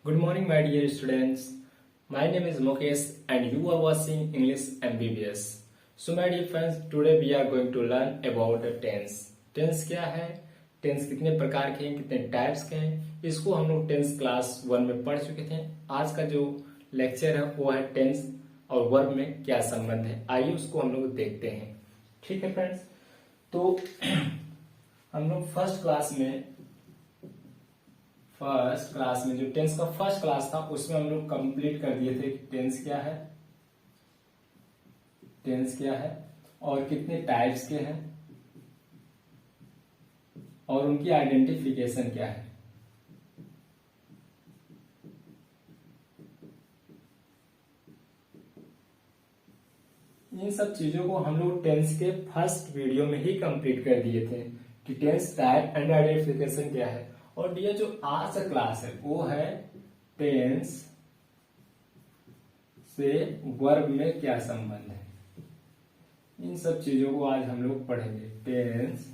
Good morning, my dear students. My name is Mukesh and you are watching English MBBS. So, my dear friends, today we are going to learn about the tense. Tense क्या है? Tense कितने प्रकार के हैं, कितने types के हैं, इसको हम लोग टेंस क्लास 1 में पढ़ चुके थे। आज का जो लेक्चर है वो है टेंस और वर्ब में क्या संबंध है। आइए उसको हम लोग देखते हैं। ठीक है फ्रेंड्स, तो हम लोग फर्स्ट क्लास में जो टेंस का फर्स्ट क्लास था उसमें हम लोग कंप्लीट कर दिए थे कि टेंस क्या है और कितने टाइप्स के हैं और उनकी आइडेंटिफिकेशन क्या है। इन सब चीजों को हम लोग टेंस के फर्स्ट वीडियो में ही कंप्लीट कर दिए थे कि टेंस टाइप एंड आइडेंटिफिकेशन क्या है। और ये जो आज का क्लास है वो है टेंस से वर्ब में क्या संबंध है। इन सब चीजों को आज हम लोग पढ़ेंगे। टेंस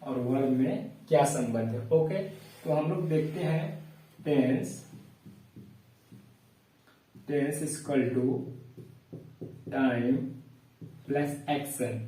और वर्ब में क्या संबंध है। ओके, तो हम लोग देखते हैं tense equal to time plus action.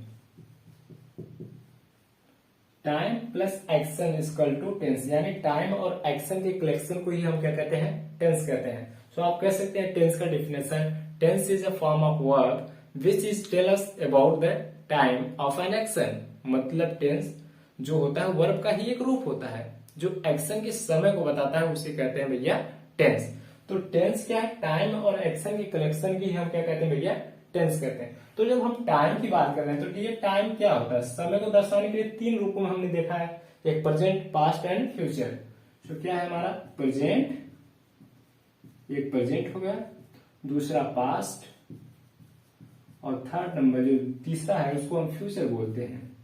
Time plus action equal to tense, यानी टाइम और एक्शन के कलेक्शन को ही हम क्या कहते हैं, टेंस कहते हैं। सो आप कह सकते हैं टेंस का definition, tense is a form of verb which is tell us about the time of an action. मतलब टेंस जो होता है वर्ब का ही एक रूप होता है जो एक्शन के समय को बताता है, उसे कहते हैं भैया टेंस। तो टेंस क्या है, टाइम और एक्शन के कलेक्शन की हम क्या कहते हैं भैया, टेंस कहते हैं। तो जब हम टाइम की बात कर रहे हैं तो ये टाइम क्या होता है, समय को दर्शाने के लिए तीन रूपों में हमने देखा है, एक प्रेजेंट, पास्ट एंड फ्यूचर। तो क्या है हमारा प्रेजेंट, एक प्रेजेंट हो गया, दूसरा पास्ट और थर्ड नंबर जो तीसरा है उसको हम फ्यूचर बोलते हैं।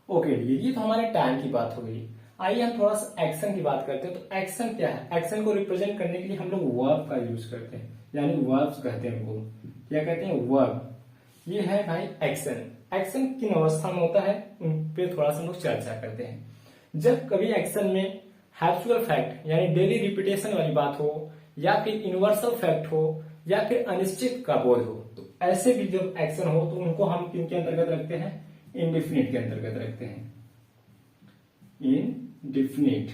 ओके, ये तो हमारे टाइम की बात हो गई। आइए हम थोड़ा सा एक्शन की बात करते हैं। तो एक्शन क्या है, एक्शन को रिप्रेजेंट करने के लिए हम लोग वर्ब का यूज करते हैं, यानी वर्ब्स कहते हैं। वो क्या कहते हैं, वर्ब। ये है भाई एक्शन। एक्शन किन अवस्था में होता है उन पे थोड़ा सा हम लोग चर्चा करते हैं। जब कभी एक्शन में हैप्चुअल फैक्ट यानी डेली रिपीटेशन वाली बात हो, या फिर यूनिवर्सल फैक्ट हो, या फिर अनिश्चित का बोध हो, तो ऐसे भी जब एक्शन हो तो उनको हम किनके अंतर्गत रखते हैं, इंडेफिनिट के अंतर्गत रखते हैं। इंडेफिनिट।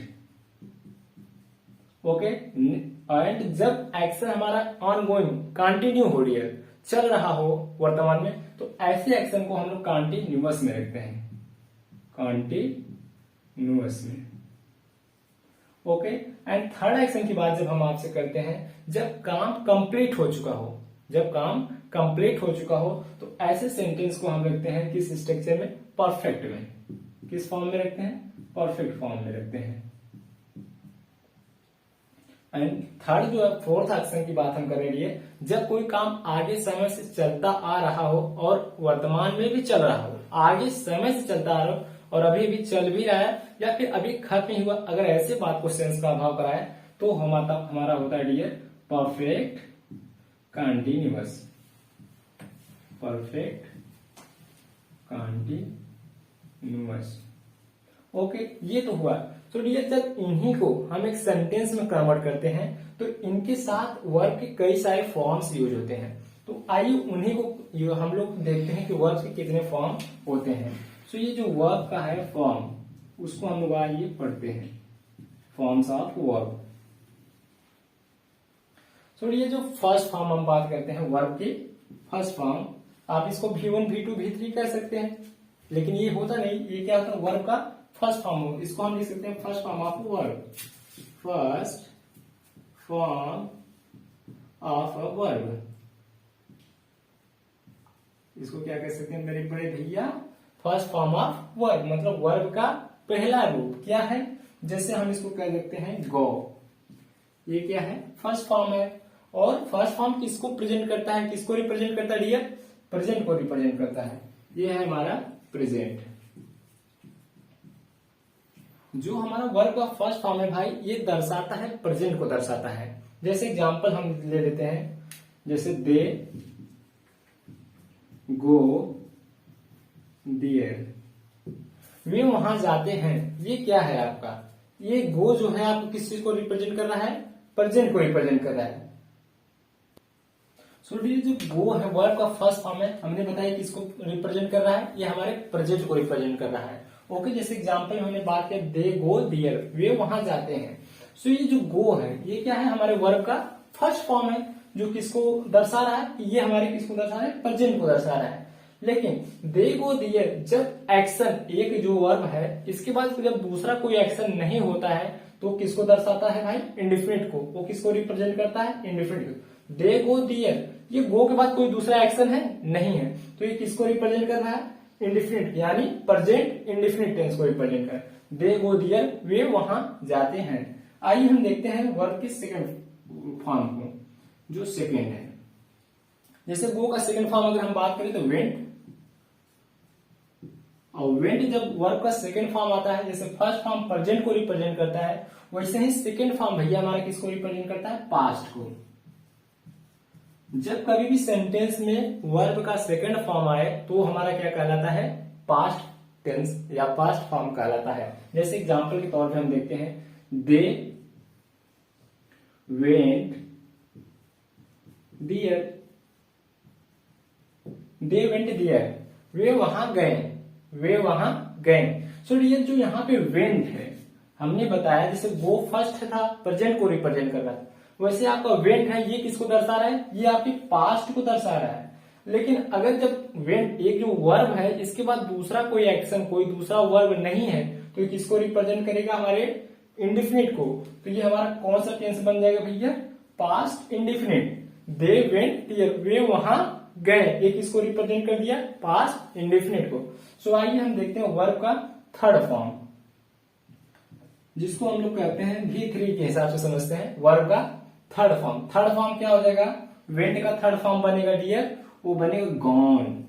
ओके, एंड जब एक्शन हमारा ऑनगोइंग कंटिन्यू हो रही है, चल रहा हो वर्तमान में, तो ऐसे एक्शन को हम लोग कंटिन्यूअस में रखते हैं, कंटिन्यूअस में। ओके, एंड थर्ड एक्शन की बात जब हम आपसे करते हैं, जब काम कंप्लीट हो चुका हो, तो ऐसे सेंटेंस को हम रखते हैं किस स्ट्रक्चर में, परफेक्ट में। किस फॉर्म में रखते हैं, परफेक्ट फॉर्म में रखते हैं। एंड थर्ड जो है, फोर्थ एक्शन की बात हम कर रही है, जब कोई काम आगे समय से चलता आ रहा हो और वर्तमान में भी चल रहा हो, आगे समय से चलता आ रहा हो और अभी भी चल भी रहा है, या फिर अभी खत्म नहीं हुआ, अगर ऐसे बात को सेंस का अभाव कराए तो हमारा होता है dear perfect continuous. Perfect continuous. Okay, ये तो हुआ। तो डियर जब इन्हीं को हम एक सेंटेंस में कन्वर्ट करते हैं तो इनके साथ वर्ब के कई सारे फॉर्म्स यूज होते हैं। तो आइए उन्हीं को हम लोग देखते हैं कि वर्ब के कितने फॉर्म होते हैं। तो ये जो वर्ब का है फॉर्म, उसको हम लोग आइए पढ़ते हैं, फॉर्म्स ऑफ वर्ब। तो ये जो फर्स्ट फॉर्म हम बात करते हैं वर्ब की, फर्स्ट फॉर्म, आप इसको V1, V2, V3 कह सकते हैं, लेकिन ये होता नहीं। ये क्या होता है, वर्ब का फर्स्ट फॉर्म हो, इसको हम लिख सकते हैं first form of verb. First form of a verb, इसको क्या कह सकते हैं मेरे बड़े भैया, फर्स्ट फॉर्म ऑफ वर्ब। मतलब वर्ब का पहला रूप क्या है, जैसे हम इसको कह सकते हैं गो। ये क्या है, फर्स्ट फॉर्म है। और फर्स्ट फॉर्म किसको प्रेजेंट करता है, किसको रिप्रेजेंट करता है डियर, प्रेजेंट को रिप्रेजेंट करता है। ये है हमारा प्रेजेंट। जो हमारा वर्ब का फर्स्ट फॉर्म है भाई, ये दर्शाता है, प्रेजेंट को दर्शाता है। जैसे एग्जांपल हम ले लेते हैं, जैसे दे गो देयर, वे वहां जाते हैं। ये क्या है आपका, ये गो जो है आपको किस चीज को रिप्रेजेंट कर रहा है, प्रेजेंट को रिप्रेजेंट कर रहा है। सो ये जो गो है वर्ब का फर्स्ट फॉर्म है, हमने बताया किसको रिप्रेजेंट कर रहा है, ये हमारे प्रेजेंट को रिप्रेजेंट कर रहा है। ओके, जैसे एग्जांपल में हमने बात किया दे गो देयर, वे वहां जाते हैं। सो ये जो गो है ये क्या है, हमारे वर्ब का फर्स्ट फॉर्म है, जो किसको दर्शा रहा है, ये हमारे किसको दर्शा रहा है, प्रेजेंट को दर्शा रहा है। लेकिन दे गो दियर, जब एक्शन एक जो वर्ब है इसके बाद जब दूसरा कोई एक्शन नहीं होता है तो किसको दर्शाता है भाई, इंडिफिनिट को। वो किसको रिप्रेजेंट करता है, इंडिफिनिट को। दे गो दियर, ये गो के बाद कोई दूसरा एक्शन है नहीं है, तो ये किसको रिप्रेजेंट कर रहा है, इंडिफिनिट, यानी प्रेजेंट इंडिफिनिट टेंस को रिप्रेजेंट कर। दे गो दियर, वे वहां जाते हैं। आइए हम देखते हैं वर्ब के सेकंड फॉर्म को, जो सेकंड है। जैसे गो का सेकंड फॉर्म अगर हम बात करें तो वेंट, और वेंट जब वर्ब का सेकंड फॉर्म आता है, जैसे फर्स्ट फॉर्म प्रेजेंट को रिप्रेजेंट करता है, वैसे ही सेकंड फॉर्म भैया हमारा किसको रिप्रेजेंट करता है, पास्ट को। जब कभी भी सेंटेंस में वर्ब का सेकंड फॉर्म आए तो हमारा क्या कहलाता है, पास्ट टेंस या पास्ट फॉर्म कहलाता है। जैसे एग्जांपल के तौर पे हम देखते हैं they went their, they went दियर, वे वहां गए, वे वहां गए। सो ये जो यहाँ पे वेंट है, हमने बताया जैसे गो फर्स्ट था, प्रेजेंट को रिप्रेजेंट कर रहा है, वैसे आपका वेंट है ये किसको दर्शा रहा है, ये आपकी पास्ट को दर्शा रहा है। लेकिन अगर जब वेंट एक जो वर्ब है इसके बाद दूसरा कोई एक्शन, कोई दूसरा वर्ब नहीं है, तो ये किसको रिप्रेजेंट करेगा, हमारे इंडिफिनिट को। तो ये हमारा कौन सा टेंस बन जाएगा भैया, पास्ट इंडिफिनिट। दे वेंट दियर, वे वहां गए, ये किसको रिप्रेजेंट कर दिया, पास्ट इंडिफिनिट को। सो आइए हम देखते हैं वर्ब का थर्ड फॉर्म, जिसको हम लोग कहते हैं V3 के हिसाब से समझते हैं वर्ब का थर्ड फॉर्म। थर्ड फॉर्म क्या हो जाएगा, वेंट का थर्ड फॉर्म बनेगा डियर, वो बनेगा गॉन।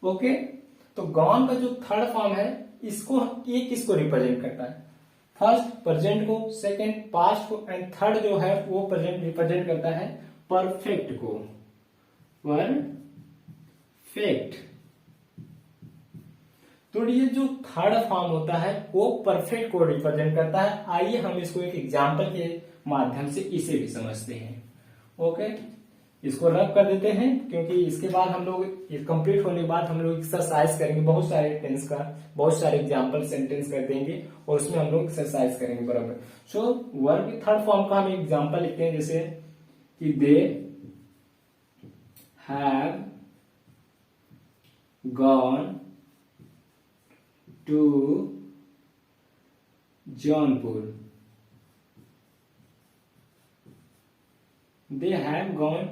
ओके, तो गॉन का जो थर्ड फॉर्म है इसको ये किसको रिप्रेजेंट करता है, फर्स्ट प्रेजेंट को, सेकंड पास्ट को, एंड थर्ड जो है वो प्रेजेंट रिप्रेजेंट करता है परफेक्ट को, परफेक्ट। तो ये जो थर्ड फॉर्म होता है वो परफेक्ट को रिप्रेजेंट करता है। आइए हम इसको एक एग्जांपल के माध्यम से इसे भी समझते हैं। ओके, इसको रब कर देते हैं, क्योंकि इसके बाद हम लोग कंप्लीट होने के बाद हम लोग एक्सरसाइज करेंगे, बहुत सारे टेंस का, बहुत सारे एग्जांपल सेंटेंस कर देंगे और उसमें हम लोग एक्सरसाइज करेंगे बराबर। सो वर्ब के थर्ड फॉर्म का हम एग्जांपल लिखते हैं, जैसे कि they have gone to Jaunpur, they have gone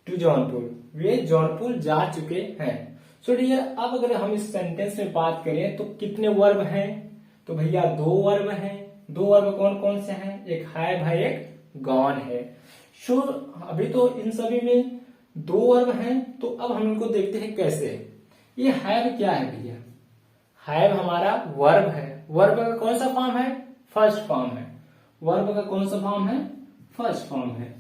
to Jaunpur, वे जौनपुर जा चुके हैं। सो डियर, अब अगर हम इस सेंटेंस में बात करें तो कितने वर्ब हैं, तो भैया दो वर्ब हैं। दो वर्ब कौन कौन से हैं, एक हैव है, एक गॉन है। सो अभी तो इन सभी में दो वर्ब हैं, तो अब हम इनको देखते हैं कैसे। ये हैव क्या है भैया, हैव हमारा वर्ब है, वर्ब का कौन सा फॉर्म है, फर्स्ट फॉर्म है। वर्ब का कौन सा फॉर्म है, फर्स्ट फॉर्म है।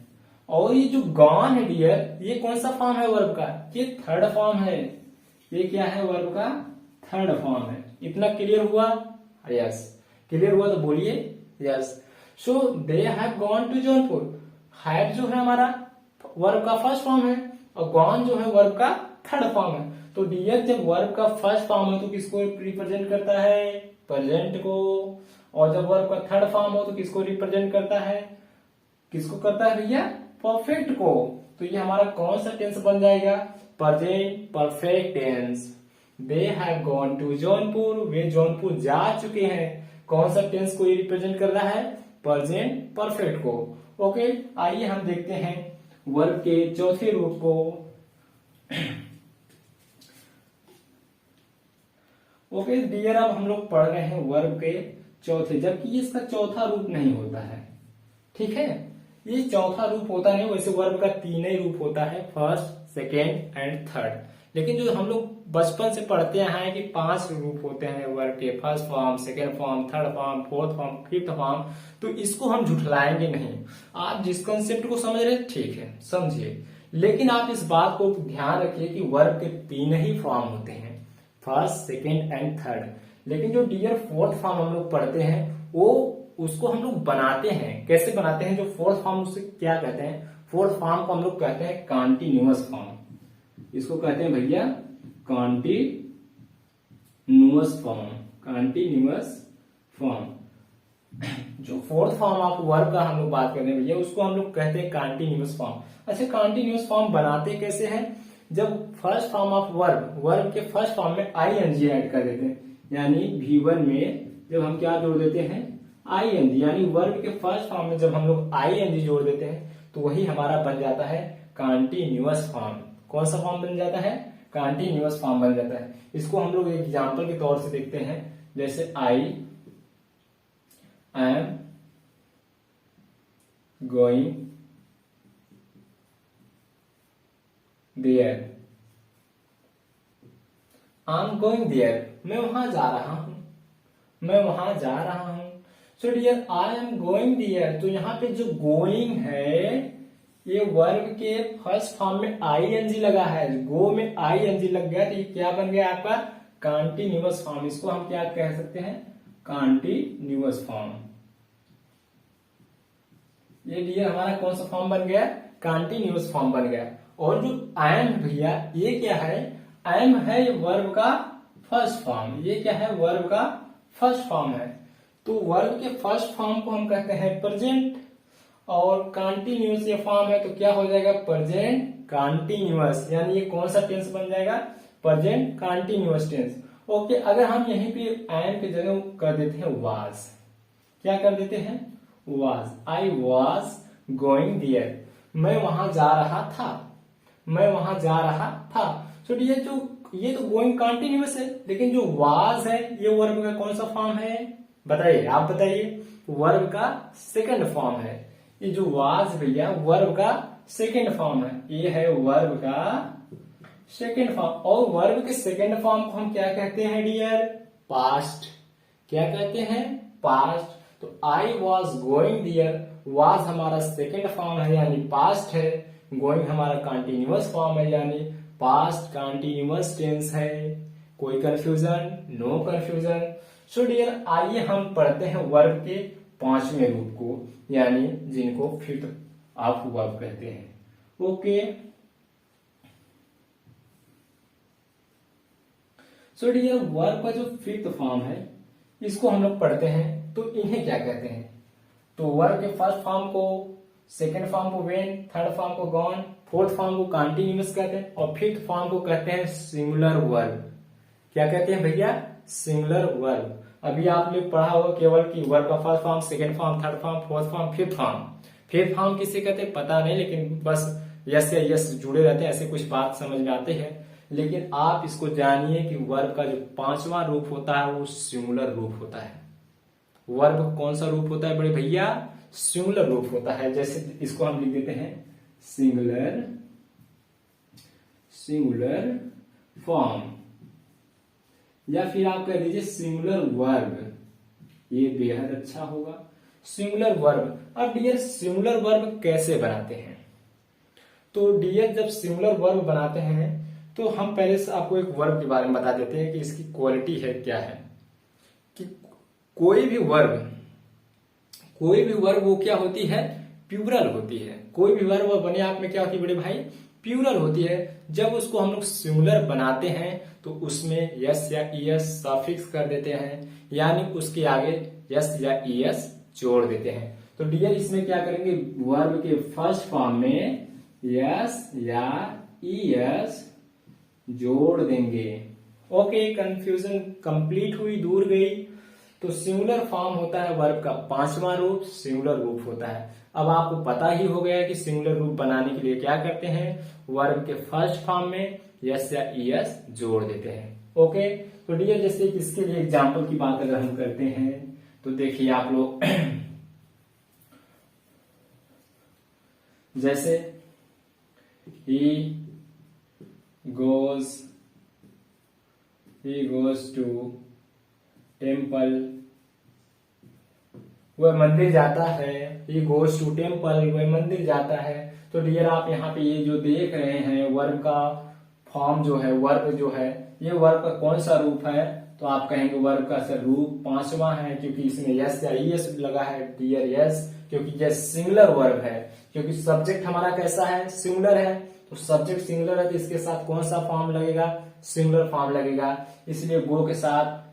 और ये जो गॉन है डियर, ये कौन सा फॉर्म है वर्ब का, ये थर्ड फॉर्म है। ये क्या है, वर्ब का थर्ड फॉर्म है। इतना क्लियर हुआ, यस क्लियर हुआ तो बोलिए yes. So they have gone to Jaunpur, have जो है हमारा वर्ब का फर्स्ट फॉर्म है और गॉन जो है वर्ब का थर्ड फॉर्म है। तो डियर जब वर्ब का फर्स्ट फॉर्म है तो किसको रिप्रेजेंट करता है, प्रेजेंट को, और जब वर्ब का थर्ड फॉर्म हो तो किसको रिप्रेजेंट करता है, किसको करता है भैया, परफेक्ट को। तो ये हमारा कौन सा टेंस बन जाएगा, present perfect tense. They have gone to Jaunpur, वे जौनपुर जा चुके हैं। कौन सा टेंस को ये रिप्रेजेंट कर रहा है, प्रेजेंट परफेक्ट को। ओके, आइए हम देखते हैं वर्ब के चौथे रूप को। ओके डियर, अब हम लोग पढ़ रहे हैं वर्ब के चौथे, जबकि इसका चौथा रूप नहीं होता है। ठीक है, ये चौथा रूप होता नहीं, वैसे वर्ब का तीन ही रूप होता है, फर्स्ट सेकेंड एंड थर्ड। लेकिन जो हम लोग बचपन से पढ़ते हैं कि 5 रूप होते हैं वर्ब के, first form, second form, third form, fourth form, fifth form, तो इसको हम झुठलाएंगे नहीं। आप जिस कंसेप्ट को समझ रहे ठीक है समझिए, लेकिन आप इस बात को ध्यान रखिए कि वर्ब के 3 ही फॉर्म होते हैं, फर्स्ट सेकेंड एंड थर्ड। लेकिन जो डियर फोर्थ फॉर्म हम लोग पढ़ते हैं वो उसको हम लोग बनाते हैं। कैसे बनाते हैं? जो फोर्थ फॉर्म उसे क्या कहते हैं? फोर्थ फॉर्म को हम लोग कहते हैं कॉन्टिन्यूअस फॉर्म। इसको कहते हैं भैया कॉन्टिन्यूअस फॉर्म। कॉन्टिन्यूअस फॉर्म जो फोर्थ फॉर्म ऑफ वर्ब का हम लोग बात कर रहे हैं भैया, उसको हम लोग कहते हैं कॉन्टिन्यूअस फॉर्म। अच्छा, कॉन्टिन्यूअस फॉर्म बनाते कैसे हैं? जब फर्स्ट फॉर्म ऑफ वर्ब के फर्स्ट फॉर्म में आईएनजी ऐड कर देते हैं, यानी V1 में जब हम क्या जोड़ देते हैं? आईएनजी, यानी वर्ब के फर्स्ट फॉर्म में जब हम लोग आईएनजी जोड़ देते हैं तो वही हमारा बन जाता है कॉन्टिन्यूअस फॉर्म। कौन सा फॉर्म बन जाता है? कॉन्टिन्यूअस फॉर्म बन जाता है। इसको हम लोग एग्जाम्पल के तौर से देखते हैं, जैसे I am going there. I am going there, मैं वहां जा रहा हूं, मैं वहां जा रहा हूं। So dear I am going there, तो यहाँ पे जो गोइंग है ये वर्ब के फर्स्ट फॉर्म में आईएनजी लगा है, गो में आईएनजी लग गया तो ये क्या बन गया आपका? Continuous form. इसको हम क्या कह सकते हैं? Continuous form. ये डियर हमारा कौन सा फॉर्म बन गया? कॉन्टिन्यूअस फॉर्म बन गया। और जो एम भैया ये क्या है? एम है वर्ब का फर्स्ट फॉर्म। ये क्या है? वर्ब का फर्स्ट फॉर्म है। तो वर्ब के फर्स्ट फॉर्म को हम कहते हैं प्रेजेंट, और कॉन्टिन्यूअस ये फॉर्म है तो क्या हो जाएगा? प्रेजेंट कॉन्टिन्यूअस, यानी ये कौन सा टेंस बन जाएगा? Present continuous tense. ओके, अगर हम यहीं पे एम की जगह कर देते हैं वाज, क्या कर देते हैं? Was. I was going there, मैं वहां जा रहा था, मैं वहां जा रहा था। तो ये तो गोइंग कॉन्टिन्यूअस है, लेकिन जो वाज है ये वर्ब का कौन सा फॉर्म है? बताइए, आप बताइए। वर्ब का सेकंड फॉर्म है। ये जो वाज भैया वर्ब का सेकंड फॉर्म है, ये है वर्ब का सेकंड फॉर्म। और वर्ब के सेकंड फॉर्म को हम क्या कहते हैं डियर? पास्ट। क्या कहते हैं? पास्ट। तो I was going dear, was हमारा सेकंड फॉर्म है यानी पास्ट है, गोइंग हमारा कंटिन्यूअस फॉर्म है यानी पास्ट कंटिन्यूअस टेंस है। कोई confusion? No confusion. So dear आइए हम पढ़ते हैं वर्ब के पांचवें रूप को, यानी जिनको फिफ्थ ऑफ वर्ब कहते हैं। ओके, सो डियर वर्ब का जो फिफ्थ फॉर्म है इसको हम लोग पढ़ते हैं, तो इन्हें क्या कहते हैं? तो वर्ब के फर्स्ट फॉर्म को, सेकंड फॉर्म को वेन, थर्ड फॉर्म को गॉन, फोर्थ फॉर्म को कॉन्टिन्यूअस कहते हैं, और फिफ्थ फॉर्म को कहते हैं सिंगुलर वर्ब। क्या कहते हैं भैया? Singular verb. अभी आपने पढ़ा होगा केवल कि वर्ब का first form, second form, third form, fourth form, fifth form. Fifth form किसे कहते हैं पता नहीं, लेकिन बस यस या यस जुड़े रहते हैं, ऐसे कुछ बात समझ में आते हैं। लेकिन आप इसको जानिए कि वर्ब का जो पांचवा रूप होता है वो सिंगुलर रूप होता है। वर्ब कौन सा रूप होता है बड़े भैया? सिंगुलर रूप होता है। जैसे इसको हम लिख देते हैं सिंगुलर फॉर्म, या फिर आप कह दीजिए सिंगुलर वर्ब, ये बेहद अच्छा होगा। Singular verb. अब डियर सिंगुलर वर्ब कैसे बनाते हैं? तो डियर जब सिंगुलर वर्ब बनाते हैं तो हम पहले से आपको एक वर्ब के बारे में बता देते हैं कि इसकी क्वालिटी है क्या है। कि कोई भी वर्ब वो क्या होती है? प्लूरल होती है। कोई भी वर्ब बने आप में क्या होती है बड़े भाई? प्लूरल होती है। जब उसको हम लोग सिंगुलर बनाते हैं तो उसमें यस या ईएस सफिक्स कर देते हैं, यानी उसके आगे यस या ईएस जोड़ देते हैं। तो डियर इसमें क्या करेंगे? वर्ब के फर्स्ट फॉर्म में यस या ईएस जोड़ देंगे। ओके, कंफ्यूजन कंप्लीट हुई, दूर गई। तो सिंगुलर फॉर्म होता है वर्ब का पांचवा रूप, सिंगुलर रूप होता है। अब आपको पता ही हो गया कि सिंगुलर रूप बनाने के लिए क्या करते हैं? वर्ब के फर्स्ट फॉर्म में यस या ईएस जोड़ देते हैं। ओके, तो डियर जैसे इसके लिए एग्जांपल की बात अगर हम करते हैं तो देखिए आप लोग जैसे he goes to टेम्पल, वह मंदिर जाता है। he goes to टेम्पल, वह मंदिर जाता है। तो डियर आप यहाँ पे ये जो देख रहे हैं वर्ब का फॉर्म जो है, वर्ब जो है, ये वर्ब का कौन सा रूप है, तो आप कहेंगे वर्ब का सर रूप पांचवा है, क्योंकि इसमें यस या ईएस लगा है, डियर यस, क्योंकि यह सिंगुलर वर्ब है, क्योंकि सब्जेक्ट हमारा कैसा है, सिंगुलर है, तो सब्जेक्ट सिंगुलर है तो इसके साथ कौन सा फॉर्म लगेगा, सिंगुलर फॉर्म लगेगा। इसलिए गो के साथ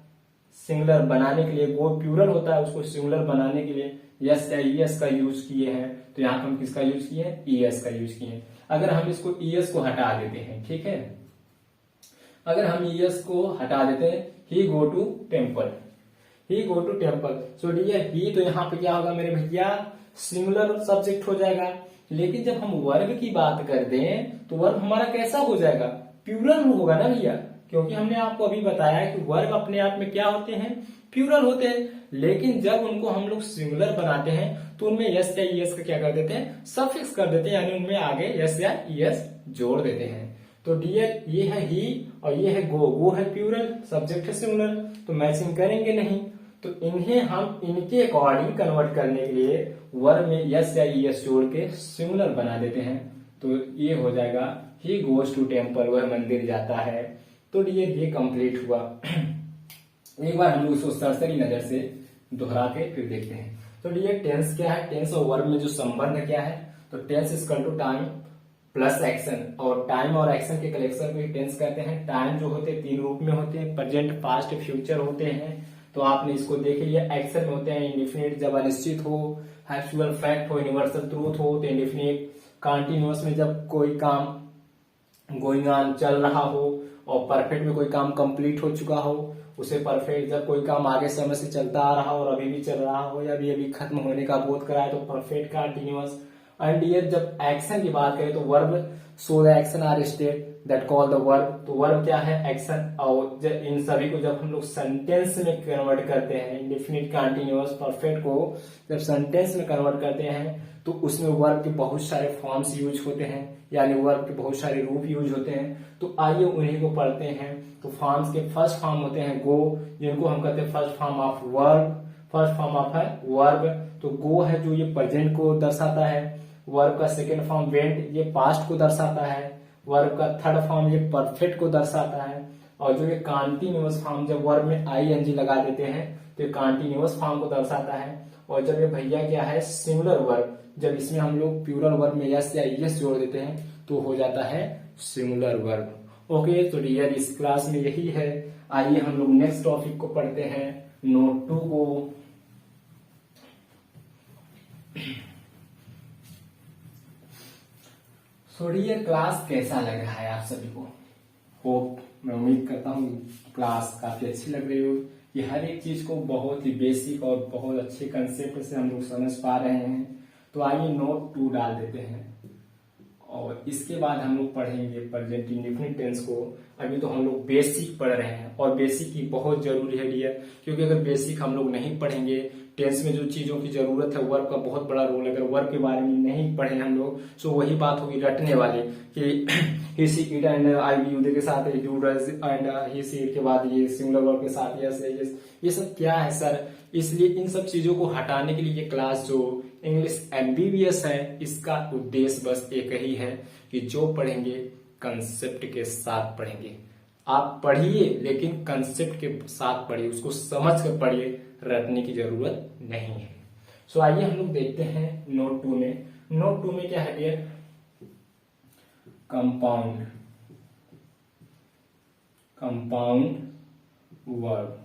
सिंगुलर बनाने के लिए, गो प्लूरल होता है, उसको सिंगुलर बनाने के लिए यस या ईएस का यूज किए हैं। तो यहाँ पर हम किसका यूज किए हैं, ईएस का यूज किए हैं। अगर हम इसको ईएस को हटा देते हैं, ठीक है, अगर हम ईएस को हटा देते हैं, he go to temple, he go to temple, so dear he, तो यहाँ पे क्या होगा मेरे भैया, सिंगुलर सब्जेक्ट हो जाएगा। लेकिन जब हम वर्ब की बात कर दें तो वर्ब हमारा कैसा हो जाएगा, प्लूरल होगा ना भैया, क्योंकि हमने आपको अभी बताया कि वर्ब अपने आप में क्या होते हैं, प्लूरल होते हैं। लेकिन जब उनको हम लोग सिंगुलर बनाते हैं तो उनमें यस या ईएस का क्या कर देते हैं, सफिक्स कर देते हैं, यानी उनमें आगे यस या ईएस जोड़ देते हैं। तो डियर ये है ही और ये है गो, गो है प्लूरल, सब्जेक्ट है सिंगुलर, तो मैचिंग करेंगे नहीं। तो इन्हें हम इनके अकॉर्डिंग कन्वर्ट करने के लिए वर्ब में यस या ईएस जोड़ के सिंगुलर बना देते हैं। तो ये हो जाएगा ही गोज टू टेम्पल, वह मंदिर जाता है। तो डियर ये कंप्लीट हुआ। एक बार हम लोग इसको सरसरी नजर से दोहरा के फिर देखते हैं। तो डियर टेंस क्या है, टेंस और वर्ब में जो संबंध क्या है, तो tense is equal to time plus action, और टाइम और एक्शन के कलेक्शन को ही टेंस कहते हैं। टाइम जो होते हैं तीन रूप में होते हैं, प्रेजेंट, पास्ट, फ्यूचर होते हैं। तो आपने इसको देख लिया। एक्शन में होते हैं इंडिफिनिट, जब अनिश्चित हो, हैप्चुअल फैक्ट हो, यूनिवर्सल ट्रूथ हो तो इंडिफिनिट। कंटिन्यूअस में जब कोई काम गोइंग ऑन चल रहा हो, और परफेक्ट में कोई काम कंप्लीट हो चुका हो उसे परफेक्ट। जब कोई काम आगे समय से चलता आ रहा हो और अभी भी चल रहा हो या अभी खत्म होने का बोध कराए तो परफेक्ट कंटिन्यूअस। एंड ये जब एक्शन की बात करें तो verb so the action or state that call the verb, तो वर्ब क्या है, एक्शन। और इन सभी को जब हम लोग सेंटेंस में कन्वर्ट करते हैं, इंडेफिनिट, कंटिन्यूअस, परफेक्ट को जब सेंटेंस में कन्वर्ट करते हैं तो उसमें वर्ब के बहुत सारे फॉर्म्स यूज होते हैं, यानी वर्ब के बहुत सारे रूप यूज होते हैं। तो आइए उन्हीं को पढ़ते हैं। तो फॉर्म्स के फर्स्ट फॉर्म होते हैं गो, जिनको हम कहते हैं first form of verb, first form of है वर्ब। तो गो है जो ये प्रेजेंट को दर्शाता है। वर्ब का सेकेंड फॉर्म वेंट, ये पास्ट को दर्शाता है। वर्ब का थर्ड फॉर्म ये परफेक्ट को दर्शाता है। और जो ये कंटीन्यूअस फॉर्म, जब वर्ब में आईएनजी लगा देते हैं तो ये कंटीन्यूअस फॉर्म को दर्शाता है। और जब ये भैया क्या है, सिंगुलर वर्ब, जब इसमें हम लोग प्लूरल वर्ब में यस या ईएस जोड़ देते हैं तो हो जाता है सिंगुलर वर्ब। ओके, तो डियर इस क्लास में यही है। आइए हम लोग नेक्स्ट टॉपिक को पढ़ते हैं, नोट 2 को। सो डियर क्लास कैसा लग रहा है आप सभी को? होप, मैं उम्मीद करता हूँ क्लास काफी अच्छी लग रही हो, कि हर एक चीज को बहुत ही बेसिक और बहुत अच्छे कंसेप्ट से हम लोग समझ पा रहे हैं। तो आइए नोट 2 डाल देते हैं और इसके बाद हम लोग पढ़ेंगे प्रेजेंट इंडेफिनिट टेंस को। अभी तो हम लोग बेसिक पढ़ रहे हैं और बेसिक ही बहुत जरूरी है डियर, क्योंकि अगर बेसिक हम लोग नहीं पढ़ेंगे, टेंस में जो चीजों की जरूरत है, वर्ब का बहुत बड़ा रोल है। अगर वर्ब के बारे में नहीं पढ़े हम लोग तो वही बात होगी रटने वाली कि he see it and I V के साथ do does and he see it के बाद ये सिंगुलर वर्ब के साथ यस यस, ये सब क्या है सर। इसलिए इन सब चीजों को हटाने के लिए ये क्लास जो इंग्लिश एमबीबीएस है, इसका उद्देश्य बस एक ही है कि जो पढ़ेंगे कंसेप्ट के साथ पढ़ेंगे। आप पढ़िए लेकिन कंसेप्ट के साथ पढ़िए, उसको समझ कर पढ़िए, रटने की जरूरत नहीं है। सो आइए हम लोग देखते हैं नोट 2 में। नोट 2 में क्या है dear, compound, compound verb.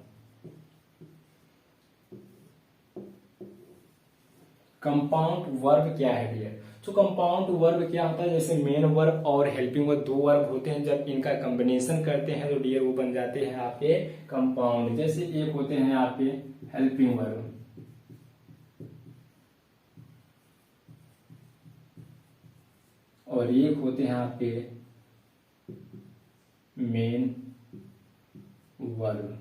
Compound verb क्या है डियर? तो कंपाउंड वर्ब क्या होता है, जैसे मेन वर्ब और हेल्पिंग वर्ब, दो वर्ब होते हैं, जब इनका कॉम्बिनेशन करते हैं तो डियर वो बन जाते हैं आपके कंपाउंड। जैसे एक होते हैं आपके हेल्पिंग वर्ब, और एक होते हैं आपके मेन वर्ब।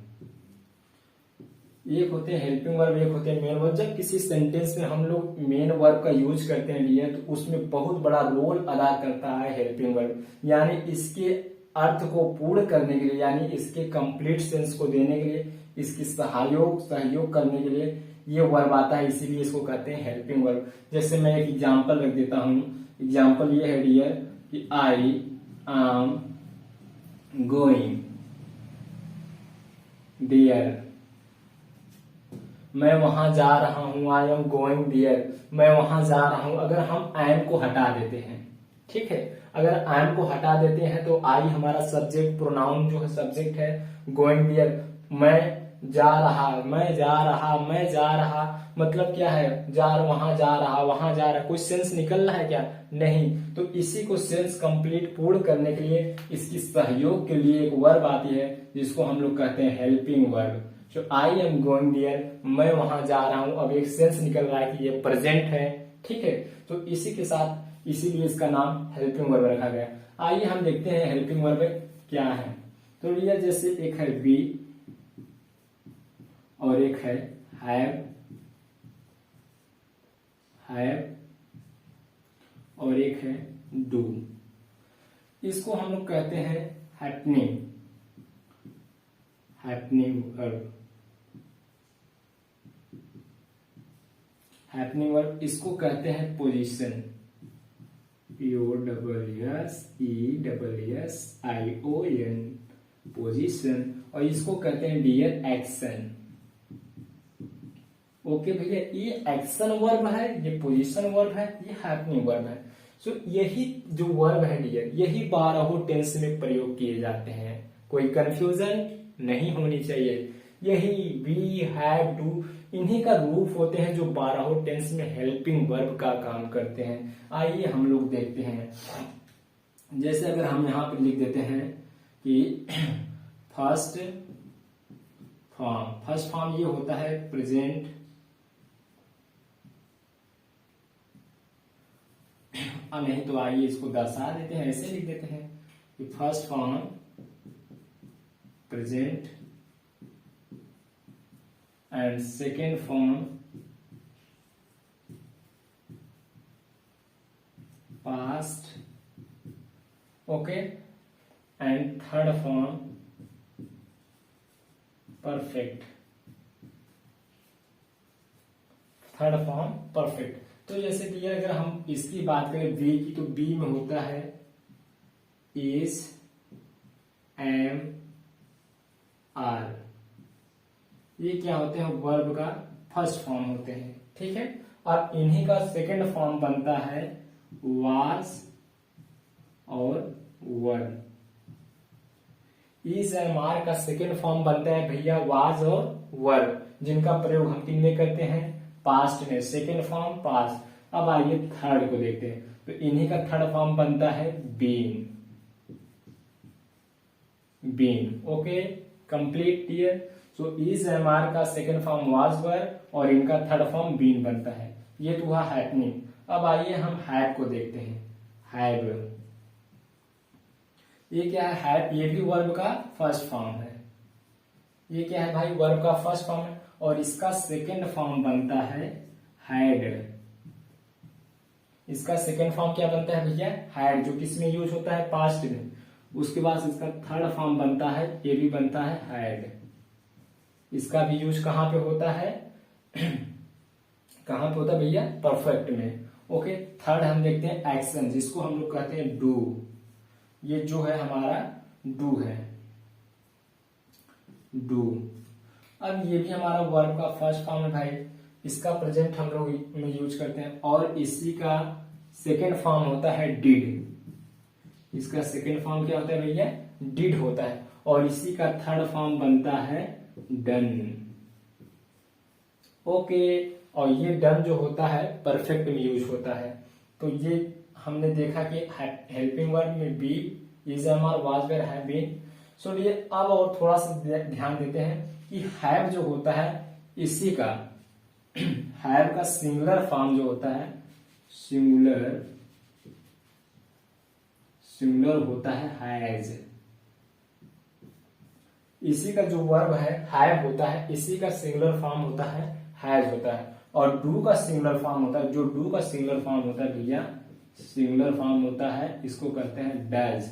एक होते हैं हेल्पिंग वर्ब, एक होते हैं मेन वर्ब। जब किसी सेंटेंस में हम लोग मेन वर्ब का यूज करते हैं लिए तो उसमें बहुत बड़ा रोल अदा करता है हेल्पिंग वर्ब, यानी इसके अर्थ को पूर्ण करने के लिए, यानी इसके कंप्लीट सेंस को देने के लिए, इसकी सहयोग करने के लिए ये वर्ब आता है, इसीलिए इसको कहते हैं हेल्पिंग वर्ब। जैसे मैं एक एग्जाम्पल रख देता हूं। एग्जाम्पल ये है डियर कि आई एम गोइंग देयर, मैं वहां जा रहा हूं, आई एम गोइंग देयर, मैं वहां जा रहा हूं। अगर हम आई एम को हटा देते हैं, ठीक है, अगर आई एम को हटा देते हैं तो आई हमारा सब्जेक्ट, प्रोनाउन जो है सब्जेक्ट है, गोइंग देयर, मैं जा रहा, मैं जा रहा, मैं जा रहा, मतलब क्या है, वहां जा रहा, वहां जा रहा, कोई सेंस निकल रहा है क्या? नहीं। तो इसी को सेंस कंप्लीट पूर्ण करने के लिए, इसकी सहयोग के लिए एक वर्ब आती है जिसको हम लोग कहते हैं helping verb. So I am going there, मैं वहां जा रहा हूं, अब एक सेंस निकल रहा है कि ये प्रेजेंट है, ठीक है। तो इसी के साथ, इसीलिए इसका नाम हेल्पिंग वर्ब रखा गया। आइए हम देखते हैं हेल्पिंग वर्ब क्या है। तो डियर, जैसे एक है बी और एक है हैव और एक है डू। इसको हम लोग कहते हैं हैपनिंग वर्ब। हैपनिंग वर्ब, इसको कहते हैं पोजीशन, POSSESSION, पोजीशन। और इसको कहते हैं डियर एक्शन। ओके भैया, ये एक्शन वर्ब है, ये पोजीशन वर्ब है, ये हैपनिंग वर्ब है। सो यही जो वर्ब है डियर, यही 12 टेंस में प्रयोग किए जाते हैं, कोई कंफ्यूजन नहीं होनी चाहिए। यही बी, हैव, डू, इन्हीं का रूप होते हैं जो 12 टेंस में हेल्पिंग वर्ब का काम करते हैं। आइए हम लोग देखते हैं। जैसे अगर हम यहां पर लिख देते हैं कि फर्स्ट फॉर्म ये होता है प्रेजेंट, नहीं तो आइए इसको दर्शा देते हैं, ऐसे लिख देते हैं कि first form present and second form past, okay, and third form perfect. तो जैसे कि अगर हम इसकी बात करें बी की, तो बी में होता है इज, एम, आर। ये क्या होते हैं, वर्ब का फर्स्ट फॉर्म होते हैं, ठीक है। और इन्हीं का सेकंड फॉर्म बनता है वाज और वर। इज एम आर का सेकंड फॉर्म बनता है भैया वाज और वर, जिनका प्रयोग हम किन में करते हैं, पास्ट में, सेकेंड फॉर्म पास्ट। अब आइए थर्ड को देखते हैं। तो इन्हीं का थर्ड फॉर्म बनता है been. Okay, complete clear. So is am are का सेकेंड फॉर्म वाज वर और इनका थर्ड फॉर्म बीन बनता है। ये तो हुआ हैपनिंग। अब आइए हम हैव को देखते हैं। हैव, ये क्या है, हैव, ये भी वर्ब का फर्स्ट फॉर्म है। ये क्या है भाई, वर्ब का फर्स्ट फॉर्म है और इसका सेकेंड फॉर्म बनता है हैड। इसका सेकेंड फॉर्म क्या बनता है भैया, हैड, जो किस में यूज होता है, पास्ट में। उसके बाद इसका थर्ड फॉर्म बनता है, ये भी बनता है हैड। इसका भी यूज कहां पे होता है कहां पे होता है भैया, परफेक्ट में। ओके, थर्ड हम देखते हैं एक्शन, जिसको हम लोग कहते हैं डू। ये जो है हमारा डू है, डू। अब ये भी हमारा वर्ब का फर्स्ट फॉर्म है भाई। इसका प्रेजेंट हम लोग में यूज करते हैं और इसी का सेकेंड फॉर्म होता है डिड। इसका सेकेंड फॉर्म क्या होता है भैया, डिड होता है और इसी का थर्ड फॉर्म बनता है डन। ओके, और ये डन जो होता है परफेक्ट में यूज होता है। तो ये हमने देखा कि हेल्पिंग वर्ब में be, is, am, are, was, were, have been. So ये अब और थोड़ा सा ध्यान देते हैं कि हैव जो होता है, इसी का हैव का सिंगुलर फॉर्म जो होता है, सिंगुलर होता है हैज। इसी का जो वर्ब है हैव होता है, इसी का सिंगुलर फॉर्म होता है हैज होता है। और डू का सिंगुलर फॉर्म होता है, जो डू का सिंगुलर फॉर्म होता है भैया, सिंगुलर फॉर्म होता है, इसको कहते हैं डज।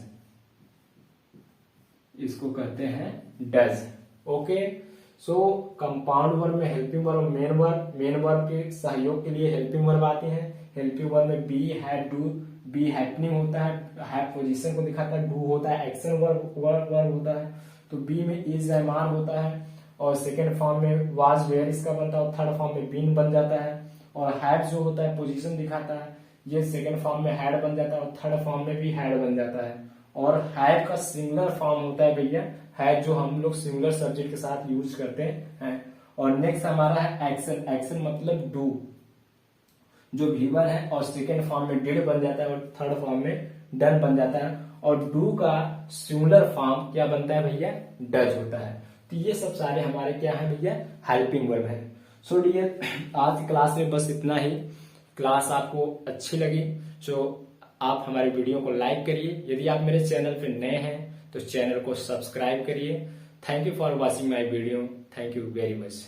इसको कहते हैं does. Okay, so compound verb में हेल्पिंग वर्ब, मेन वर्ब के सहयोग के लिए हेल्पिंग वर्ब आती है। हेल्पिंग वर्ब में be, have, do, be happening होता है, हैव पोजीशन को दिखाता है, डू होता है एक्शन वर्ब होता है, तो बी में इज एम आर होता है, और सेकेंड फॉर्म में वाज वेयर इसका बनता है, और थर्ड फॉर्म में बीन बन जाता है, और हैड जो होता है पोजीशन दिखाता है, ये सेकेंड फॉर्म में हैड बन जाता है, और थर्ड फॉर्म में भी हैड बन जाता है। और हैड का सिंगुलर फॉर्म होता है भैया हैड, जो हम लोग सिंगुलर सब्जेक्ट के साथ यूज करते हैं। और नेक्स्ट हमारा है एक्शन, एक्शन मतलब डू, जो वीवर है, और सेकेंड फॉर्म में डिड बन जाता है, और थर्ड फॉर्म में डन बन जाता है, और डू का सिंगुलर फॉर्म क्या बनता है भैया, डज होता है। तो ये सब सारे हमारे क्या है भैया, हेल्पिंग वर्ब है। सो डियर, आज की क्लास में बस इतना ही। क्लास आपको अच्छी लगी तो आप हमारे वीडियो को लाइक करिए, यदि आप मेरे चैनल पे नए हैं तो चैनल को सब्सक्राइब करिए। Thank you for watching my video, thank you very much.